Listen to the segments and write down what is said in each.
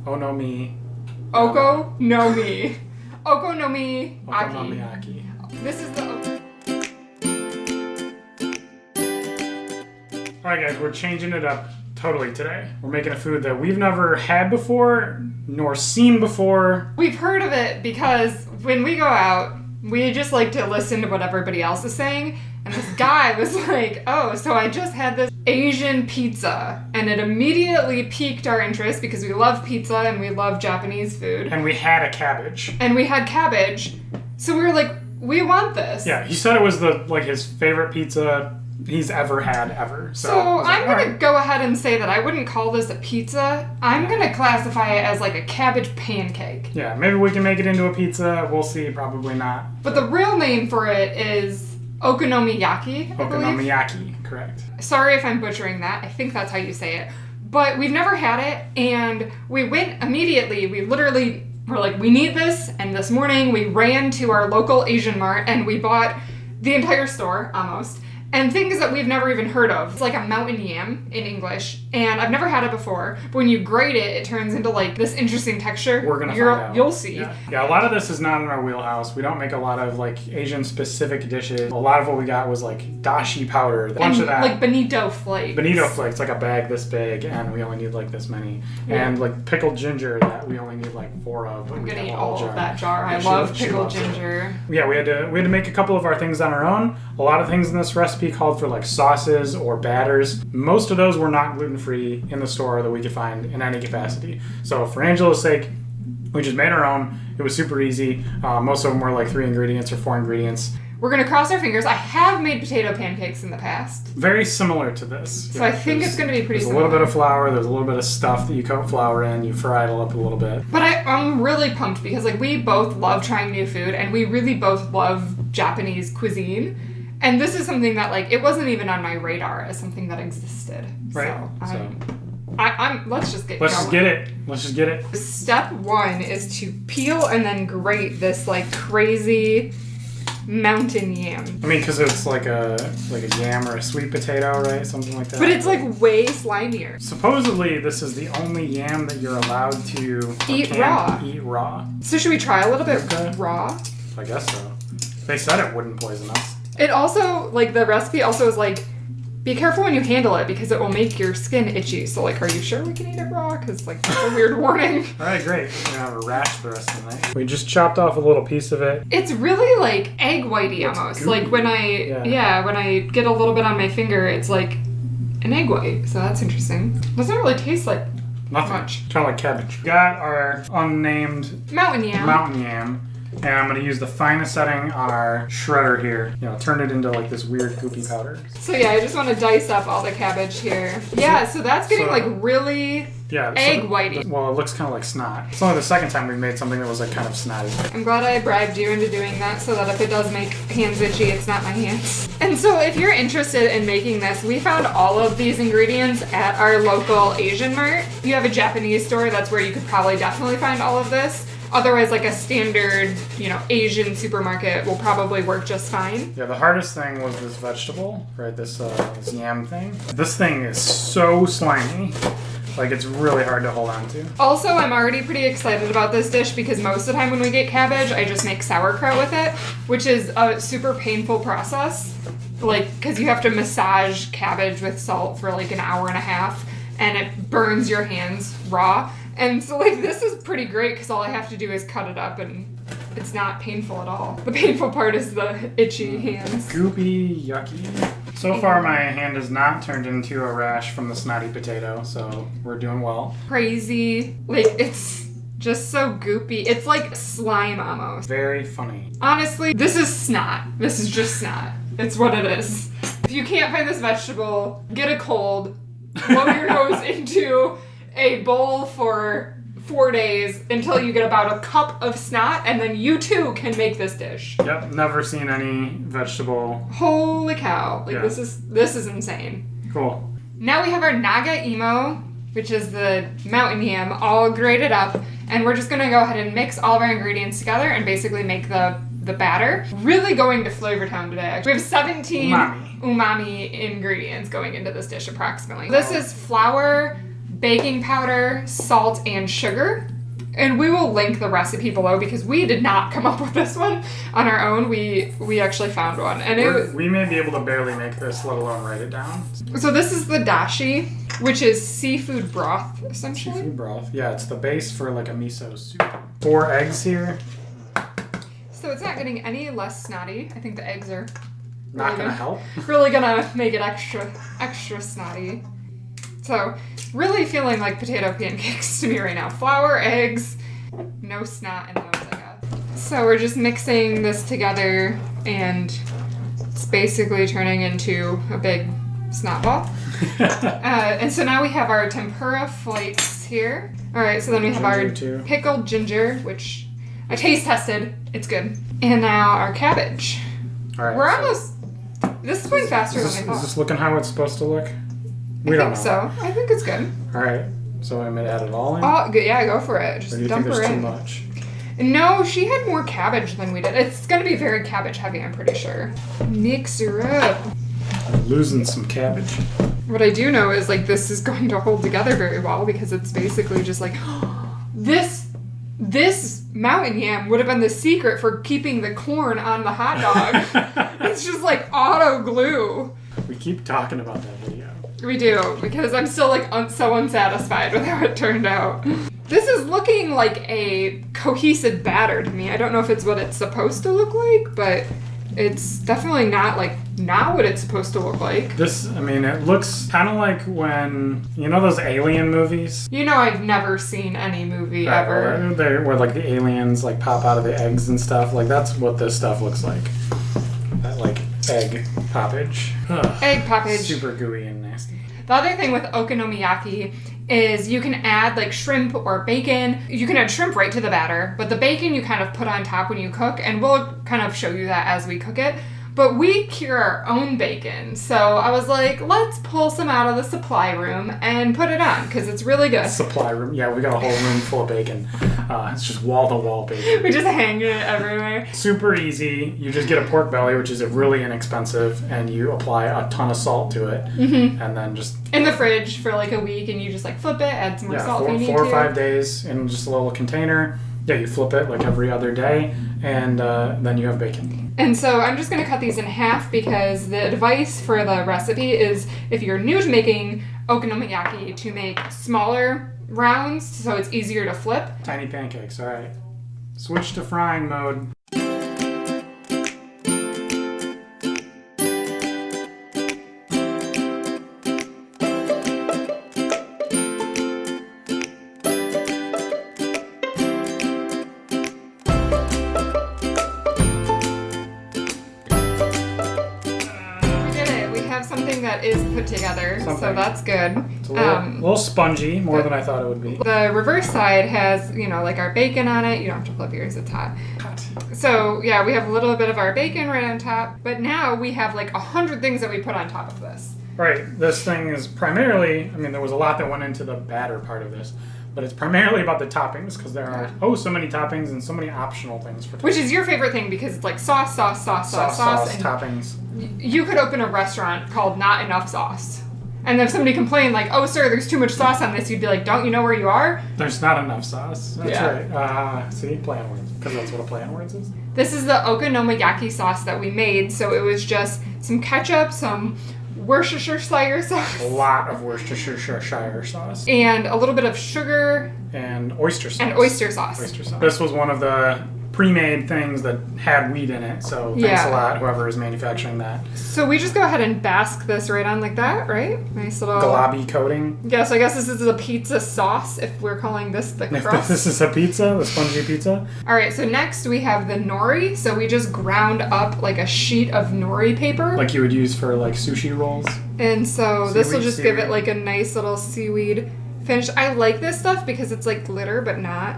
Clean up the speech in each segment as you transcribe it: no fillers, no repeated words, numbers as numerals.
Okonomiyaki. Okonomiyaki. This is the... Alright guys, we're changing it up totally today. We're making a food that we've never had before, nor seen before. We've heard of it because when we go out, we just like to listen to what everybody else is saying. And this guy was like, oh, so I just had this Asian pizza. And it immediately piqued our interest because we love pizza and we love Japanese food. And we had a cabbage. So we were like, we want this. Yeah, he said it was his favorite pizza he's ever had ever. So I'm going to go ahead and say that I wouldn't call this a pizza. I'm going to classify it as like a cabbage pancake. Yeah, maybe we can make it into a pizza. We'll see. Probably not. But the real name for it is Okonomiyaki, I believe. Okonomiyaki, correct. Sorry if I'm butchering that. I think that's how you say it. But we've never had it, and we went immediately. We literally were like, we need this. And this morning we ran to our local Asian mart and we bought the entire store, almost. And things that we've never even heard of. It's like a mountain yam in English, and I've never had it before. But when you grate it, it turns into like this interesting texture. We're gonna find out. You'll see. Yeah, a lot of this is not in our wheelhouse. We don't make a lot of like Asian specific dishes. A lot of what we got was like dashi powder, a bunch of that. Like bonito flakes. Bonito flakes, like a bag this big, and we only need like this many. Yeah. And like pickled ginger that we only need like 4 of. I'm gonna eat all of that jar. I love pickled ginger. Yeah, we had to make a couple of our things on our own. A lot of things in this recipe called for like sauces or batters. Most of those were not gluten-free in the store that we could find in any capacity. So for Angela's sake, we just made our own. It was super easy. Most of them were like 3 ingredients or 4 ingredients. We're going to cross our fingers. I have made potato pancakes in the past. Very similar to this. So yeah, I think it's going to be pretty similar. There's a little bit of flour. There's a little bit of stuff that you coat flour in. You fry it up a little bit. But I'm really pumped because like we both love trying new food and we really both love Japanese cuisine. And this is something that, like, it wasn't even on my radar as something that existed. Right. Let's just get Let's just get it. Step 1 is to peel and then grate this, like, crazy mountain yam. I mean, because it's like a yam or a sweet potato, right? Something like that. But it's, like, way slimier. Supposedly, this is the only yam that you're allowed to eat raw. So should we try a little bit raw? I guess so. They said it wouldn't poison us. It also, like, the recipe also is, like, be careful when you handle it because it will make your skin itchy. So, like, are you sure we can eat it raw? Because, like, that's a weird warning. All right, great. We're going to have a rash the rest of the night. We just chopped off a little piece of it. It's really, like, egg whitey almost. Gooey. Like, when I get a little bit on my finger, it's like an egg white. So that's interesting. Doesn't really taste like much. Kind of like cabbage. We got our unnamed mountain yam. And I'm going to use the finest setting on our shredder here. You know, turn it into like this weird goopy powder. So yeah, I just want to dice up all the cabbage here. Yeah, so that's getting like really egg whitey. Well, it looks kind of like snot. It's only the second time we've made something that was like kind of snotty. I'm glad I bribed you into doing that so that if it does make hands itchy, it's not my hands. And so if you're interested in making this, we found all of these ingredients at our local Asian mart. If you have a Japanese store, that's where you could probably definitely find all of this. Otherwise, like a standard, Asian supermarket will probably work just fine. Yeah, the hardest thing was this vegetable, right? This yam thing. This thing is so slimy. Like, it's really hard to hold on to. Also, I'm already pretty excited about this dish because most of the time when we get cabbage, I just make sauerkraut with it, which is a super painful process. Like, because you have to massage cabbage with salt for like an hour and a half, and it burns your hands raw. And so, like, this is pretty great because all I have to do is cut it up and it's not painful at all. The painful part is the itchy hands. Goopy, yucky. So far, my hand has not turned into a rash from the snotty potato, so we're doing well. Crazy. Like, it's just so goopy. It's like slime almost. Very funny. Honestly, this is snot. This is just snot. It's what it is. If you can't find this vegetable, get a cold, blow your nose into a bowl for 4 days until you get about a cup of snot, and then you too can make this dish. Yep, never seen any vegetable. Holy cow. Like, this is insane. Cool. Now we have our naga imo, which is the mountain yam, all grated up, and we're just gonna go ahead and mix all of our ingredients together and basically make the batter. Really going to Flavor Town today. We have 17 umami ingredients going into this dish approximately. This is flour, baking powder, salt, and sugar. And we will link the recipe below because we did not come up with this one on our own. We actually found one. And we may be able to barely make this, let alone write it down. So this is the dashi, which is seafood broth, essentially. Seafood broth. Yeah, it's the base for like a miso soup. 4 eggs here. So it's not getting any less snotty. I think the eggs are not gonna help. Really gonna make it extra snotty. So really feeling like potato pancakes to me right now. Flour, eggs, no snot in those, I guess. So we're just mixing this together and it's basically turning into a big snot ball. And so now we have our tempura flakes here. All right, so then we have our pickled ginger, which I taste tested. It's good. And now our cabbage. All right. We're almost... This is going faster than I thought. Is this looking how it's supposed to look? I think so. I think it's good. All right. So I'm going to add it all in? Oh, yeah, go for it. Just or do you dump think her there's in. too much? No, she had more cabbage than we did. It's going to be very cabbage heavy, I'm pretty sure. Mix her up. I'm losing some cabbage. What I do know is, like, this is going to hold together very well because it's basically just like, this mountain yam would have been the secret for keeping the corn on the hot dog. It's just like auto glue. We keep talking about that video. We do, because I'm still like so unsatisfied with how it turned out. This is looking like a cohesive batter to me. I don't know if it's what it's supposed to look like, but it's definitely not what it's supposed to look like. This, I mean, it looks kind of like when, you know those alien movies? You know I've never seen any movie ever. Where like the aliens like pop out of the eggs and stuff. Like that's what this stuff looks like. That like egg poppage. Ugh. Egg poppage. Super gooey and nasty. The other thing with okonomiyaki is you can add like shrimp or bacon. You can add shrimp right to the batter, but the bacon you kind of put on top when you cook, and we'll kind of show you that as we cook it. But we cure our own bacon, so I was like, let's pull some out of the supply room and put it on, because it's really good. Supply room? Yeah, we got a whole room full of bacon. It's just wall-to-wall bacon. We just hang it everywhere. Super easy. You just get a pork belly, which is really inexpensive, and you apply a ton of salt to it, and then just... In the fridge for like a week, and you just like flip it, add some more salt if you need to. 4 or 5 days in just a little container. Yeah, you flip it like every other day, and then you have bacon. And so I'm just going to cut these in half because the advice for the recipe is if you're new to making okonomiyaki to make smaller rounds so it's easier to flip. Tiny pancakes, all right. Switch to frying mode. That is put together, so that's good. It's a little spongy, more than I thought it would be. The reverse side has, like our bacon on it. You don't have to flip yours, it's hot. So, yeah, we have a little bit of our bacon right on top, but now we have like 100 things that we put on top of this. Right, this thing is primarily, there was a lot that went into the batter part of this, but it's primarily about the toppings, because there are, so many toppings and so many optional things for Which is your favorite thing, because it's like sauce, and toppings. You could open a restaurant called Not Enough Sauce. And if somebody complained like, oh, sir, there's too much sauce on this, you'd be like, don't you know where you are? There's not enough sauce. That's right. See, play on words. Because that's what a play on words is. This is the okonomiyaki sauce that we made. So it was just some ketchup, some Worcestershire sauce. A lot of Worcestershire sauce. And a little bit of sugar. And oyster sauce. Oyster sauce. This was one of the pre-made things that had wheat in it, so thanks a lot, whoever is manufacturing that. So we just go ahead and bask this right on like that, right? Nice little... Galabi coating. Yeah, so I guess this is a pizza sauce, if we're calling this the crust. If this is a pizza, the spongy pizza. All right, so next we have the nori. So we just ground up like a sheet of nori paper. Like you would use for like sushi rolls. And so this will just give it like a nice little seaweed finish. I like this stuff because it's like glitter, but not.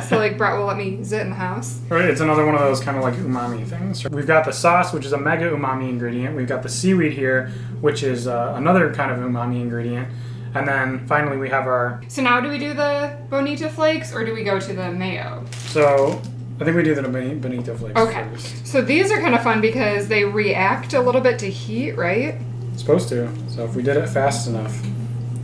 So like Brett will let me use it in the house. Right, it's another one of those kind of like umami things. We've got the sauce, which is a mega umami ingredient. We've got the seaweed here, which is another kind of umami ingredient. And then finally we have our... So now do we do the bonita flakes or do we go to the mayo? So I think we do the bonita flakes first. So these are kind of fun because they react a little bit to heat, right? It's supposed to. So if we did it fast enough...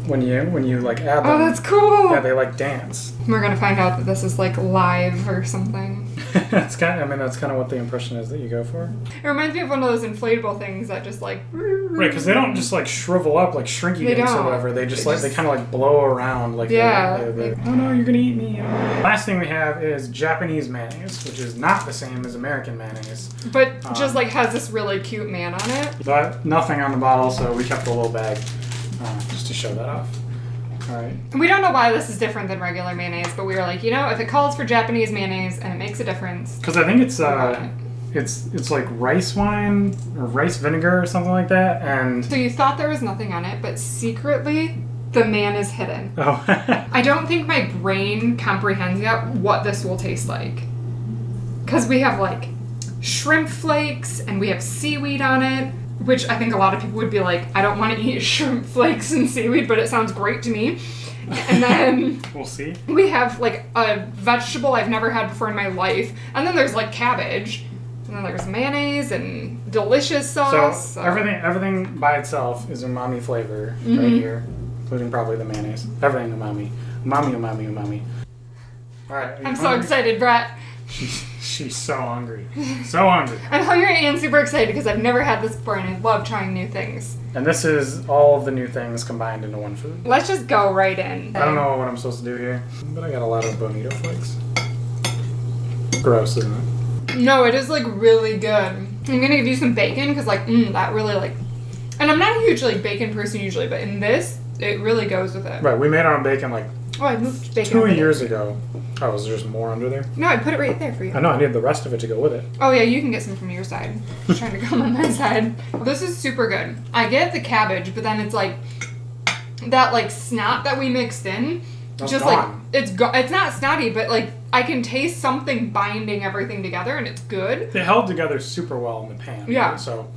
when you like add them. Oh, that's cool. Yeah, they like dance. We're gonna find out that this is like live or something. That's kind of what the impression is that you go for. It reminds me of one of those inflatable things that just like. Right, because they don't just like shrivel up like shrinky dinks or whatever. They just they kind of like blow around like. Yeah. Oh no, you're gonna eat me. Last thing we have is Japanese mayonnaise, which is not the same as American mayonnaise. But just like has this really cute man on it. But nothing on the bottle, so we kept a little bag just to show that off. All right. We don't know why this is different than regular mayonnaise, but we were like, if it calls for Japanese mayonnaise and it makes a difference. Because I think it's like rice wine or rice vinegar or something like that, and. So you thought there was nothing on it, but secretly the man is hidden. Oh. I don't think my brain comprehends yet what this will taste like. Because we have like shrimp flakes and we have seaweed on it. Which I think a lot of people would be like, I don't want to eat shrimp flakes and seaweed, but it sounds great to me. And then we'll see. We have like a vegetable I've never had before in my life. And then there's like cabbage. And then there's mayonnaise and delicious sauce. So everything by itself is umami flavor right here, including probably the mayonnaise. Everything umami. Umami. All right. I'm so excited, Brett. She's so hungry. So hungry. I'm hungry and super excited because I've never had this before and I love trying new things. And this is all of the new things combined into one food. Let's just go right in. I don't know what I'm supposed to do here, but I got a lot of bonito flakes. Gross, isn't it? No, it is like really good. I'm gonna give you some bacon because that really like, and I'm not a huge like bacon person usually, but in this, it really goes with it. Right, we made our own bacon like I moved bacon 2 years ago. Oh, was there just more under there? No, I put it right there for you. I know, I need the rest of it to go with it. Oh yeah, you can get some from your side. I'm trying to come on my side. This is super good. I get the cabbage, but then it's like that like snot that we mixed in. That's just gone. like it's not snotty, but like I can taste something binding everything together, and it's good. It held together super well in the pan. Yeah. Right? So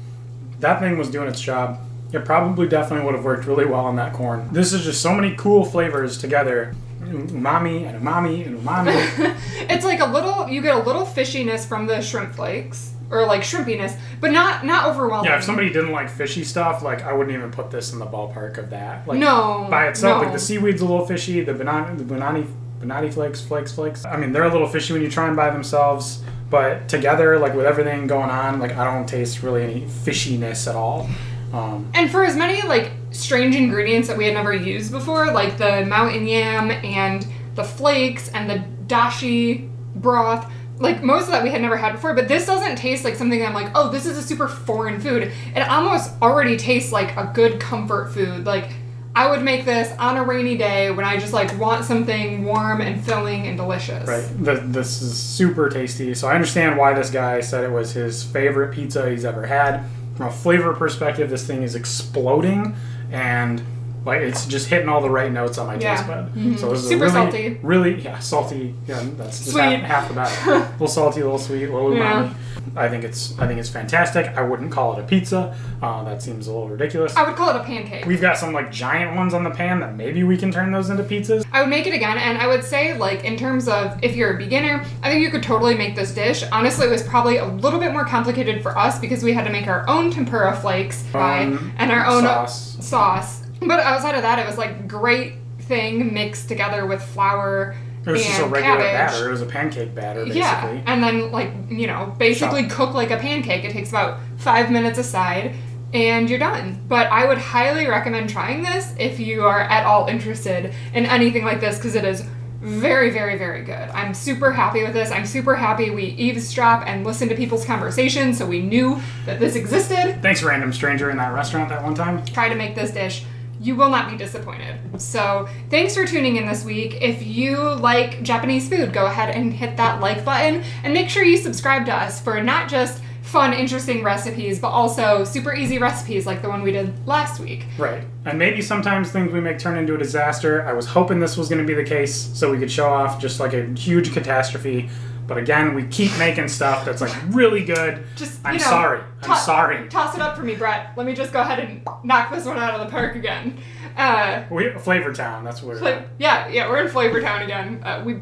that thing was doing its job. It probably definitely would have worked really well on that corn. This is just so many cool flavors together. Umami and umami and umami. It's like you get a little fishiness from the shrimp flakes. Or like shrimpiness, but not overwhelming. Yeah, if somebody didn't like fishy stuff, like I wouldn't even put this in the ballpark of that. Like, no. By itself, no. like the seaweed's a little fishy, the banani flakes. I mean, they're a little fishy when you try them by themselves, but together, like with everything going on, like I don't taste really any fishiness at all. And for as many like strange ingredients that we had never used before, like the mountain yam and the flakes and the dashi broth, like most of that we had never had before, but this doesn't taste like something that I'm like, oh, this is a super foreign food. It almost already tastes like a good comfort food. Like I would make this on a rainy day when I just like want something warm and filling and delicious. Right. This is super tasty. So I understand why this guy said it was his favorite pizza he's ever had. From a flavor perspective, this thing is exploding and like it's just hitting all the right notes on my taste bud. Mm-hmm. So this is super salty. Really, salty. Yeah, that's just sweet. half the battle. A little salty, a little sweet, a little umami. Yeah. I think it's fantastic. I wouldn't call it a pizza. That seems a little ridiculous. I would call it a pancake. We've got some like giant ones on the pan that maybe we can turn those into pizzas. I would make it again, and I would say like in terms of if you're a beginner, I think you could totally make this dish. Honestly, it was probably a little bit more complicated for us because we had to make our own tempura flakes and our own sauce. But outside of that, it was like great thing mixed together with flour. It was just a regular cabbage. batter. It was a pancake batter, basically. Yeah, and then basically cook like a pancake. It takes about 5 minutes aside, and you're done. But I would highly recommend trying this if you are at all interested in anything like this, because it is very, very, very good. I'm super happy with this. I'm super happy we eavesdrop and listen to people's conversations, so we knew that this existed. Thanks, random stranger in that restaurant that one time. Try to make this dish. You will not be disappointed. So thanks for tuning in this week. If you like Japanese food, go ahead and hit that like button and make sure you subscribe to us for not just fun, interesting recipes, but also super easy recipes like the one we did last week. Right. And maybe sometimes things we make turn into a disaster. I was hoping this was going to be the case so we could show off just like a huge catastrophe. But again, we keep making stuff that's like really good. I'm sorry. Toss it up for me, Brett. Let me just go ahead and knock this one out of the park again. Flavor Town, that's where we're at. Yeah, we're in Flavor Town again. We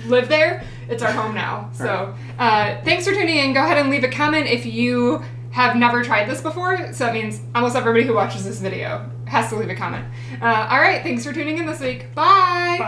live there. It's our home now. So thanks for tuning in. Go ahead and leave a comment if you have never tried this before. So that means almost everybody who watches this video has to leave a comment. All right, thanks for tuning in this week. Bye. Bye.